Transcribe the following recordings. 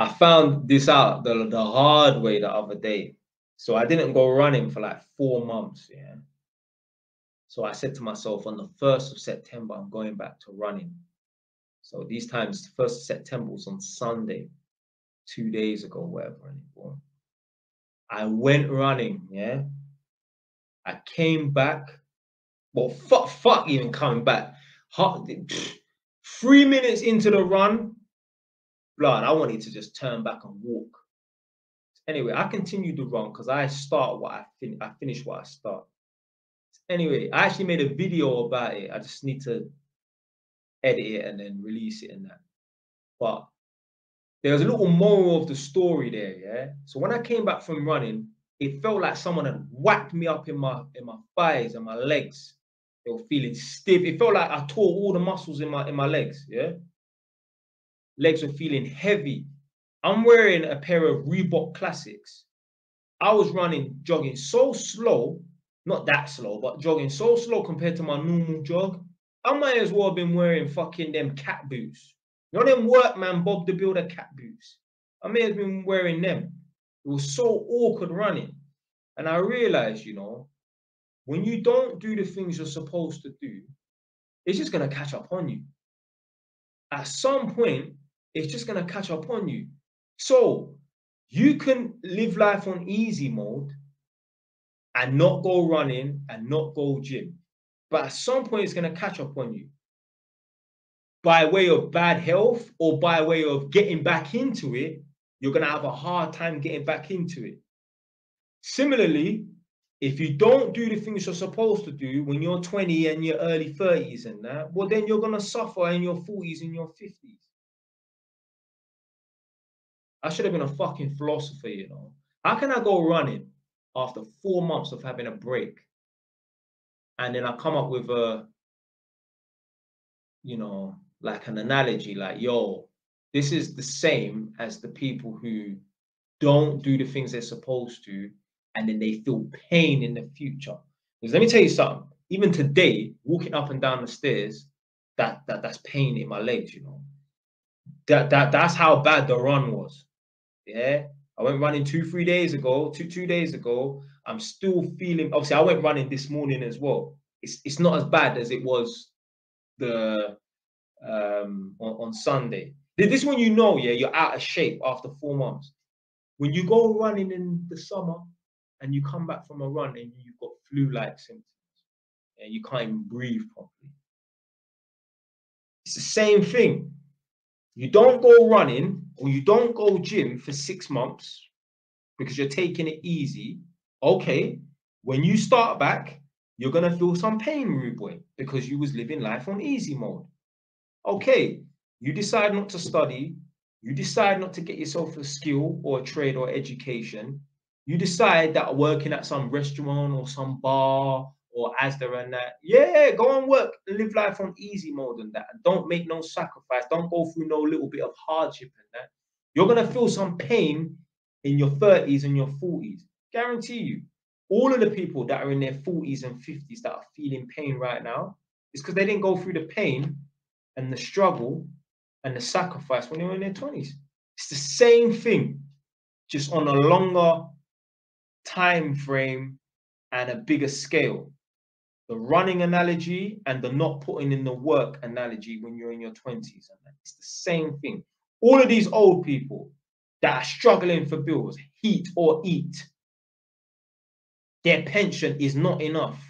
I found this out the hard way the other day. So I didn't go running for like 4 months, yeah. So I said to myself, on the 1st of September, I'm going back to running. So these times, the 1st of September was on Sunday, 2 days ago, whatever anymore. I went running, yeah. I came back. Well, fuck even coming back. 3 minutes into the run, blood, I wanted to just turn back and walk. Anyway, I continued the run because I start what I finish what I start. Anyway, I actually made a video about it. I just need to edit it and then release it and that. But there was a little moral of the story there, yeah. So when I came back from running, it felt like someone had whacked me up in my thighs and my legs. They were feeling stiff. It felt like I tore all the muscles in my legs, yeah. Legs were feeling heavy. I'm wearing a pair of Reebok Classics. I was jogging so slow, not that slow, but jogging so slow compared to my normal jog. I might as well have been wearing fucking them cat boots. You know them workman Bob the Builder cat boots? I may have been wearing them. It was so awkward running. And I realized, you know, when you don't do the things you're supposed to do, it's just going to catch up on you. At some point, it's just going to catch up on you. So you can live life on easy mode and not go running and not go gym. But at some point, it's going to catch up on you by way of bad health or by way of getting back into it. You're going to have a hard time getting back into it. Similarly, if you don't do the things you're supposed to do when you're 20 and your early 30s and that, well, then you're going to suffer in your 40s and your 50s. I should have been a fucking philosopher, you know. How can I go running after 4 months of having a break? And then I come up with a, you know, like an analogy, like, yo, this is the same as the people who don't do the things they're supposed to, and then they feel pain in the future. Because let me tell you something, even today, walking up and down the stairs, that's pain in my legs, you know. That's how bad the run was. Yeah. I went running 2 days ago. I'm still feeling, obviously I went running this morning as well. It's not as bad as it was the on Sunday. This one, you know, yeah, you're out of shape after 4 months. When you go running in the summer and you come back from a run and you've got flu-like symptoms and you can't even breathe properly. It's the same thing. You don't go running or you don't go gym for 6 months because you're taking it easy. Okay, when you start back, you're going to feel some pain, rude boy, because you was living life on easy mode. Okay, you decide not to study. You decide not to get yourself a skill or a trade or education. You decide that working at some restaurant or some bar or Asda and that, yeah, go and work and live life on easy mode and that. And don't make no sacrifice. Don't go through no little bit of hardship and that. You're going to feel some pain in your 30s and your 40s. Guarantee you. All of the people that are in their 40s and 50s that are feeling pain right now is because they didn't go through the pain and the struggle and the sacrifice when they were in their 20s. It's the same thing, just on a longer time frame and a bigger scale. The running analogy and the not putting in the work analogy when you're in your 20s. It's the same thing. All of these old people that are struggling for bills, heat or eat, their pension is not enough.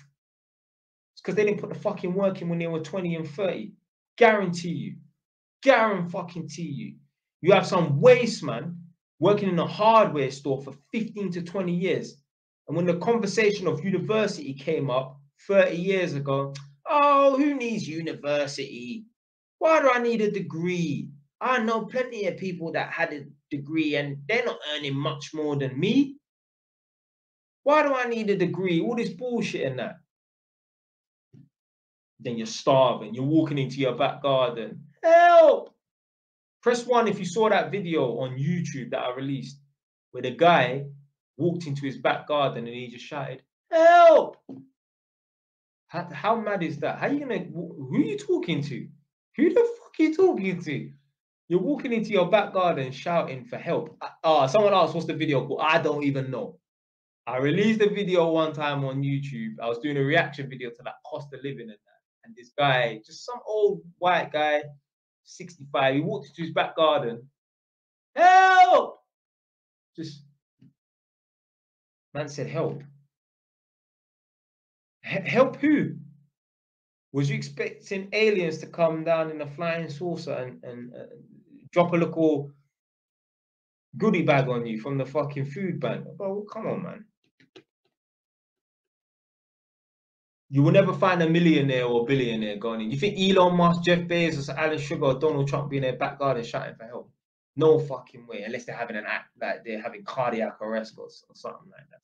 It's because they didn't put the fucking work in when they were 20 and 30. Guarantee you. Guarantee you. You have some waste man working in a hardware store for 15 to 20 years. And when the conversation of university came up 30 years ago, oh, who needs university? Why do I need a degree? I know plenty of people that had a degree and they're not earning much more than me. Why do I need a degree? All this bullshit and that. Then you're starving. You're walking into your back garden. Help! Press 1 if you saw that video on YouTube that I released, where the guy walked into his back garden and he just shouted, help! How mad is that? How are you gonna, who are you talking to? Who the fuck are you talking to? You're walking into your back garden shouting for help. Someone asked what's the video called. I don't even know. I released a video one time on YouTube. I was doing a reaction video to that cost of living and that. And this guy, just some old white guy, 65, he walked into his back garden. Help! Just, man said, help. Help who? Was you expecting aliens to come down in a flying saucer and drop a little goodie bag on you from the fucking food bank? Bro, come on, man. You will never find a millionaire or billionaire going in. You think Elon Musk, Jeff Bezos, Alan Sugar, or Donald Trump be in their back garden shouting for help? No fucking way, unless they're having an act like they're having cardiac arrest or something like that.